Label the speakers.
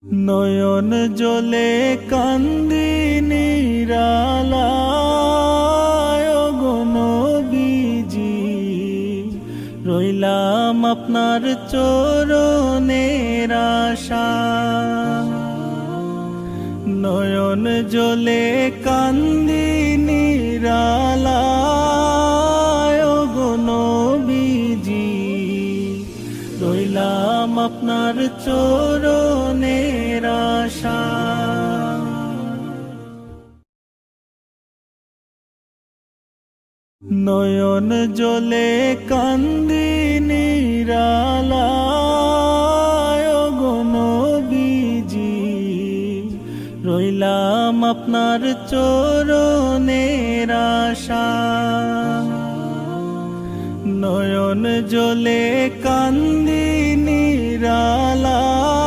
Speaker 1: নয়ন জলে কান্দি নিরালায় ওগো নবীজি, রইলাম আপনার চরণের আশায়। নয়ন জলে কান্দি নিরালায় ওগো নবীজি, রইলাম আপনার চরণের আশায়। নয়ন জলে কান্দি নিরালায় ওগো নবীজি, রইলাম আপনার চরণের আশায়। নয়ন জলে কান্দি নিরালায়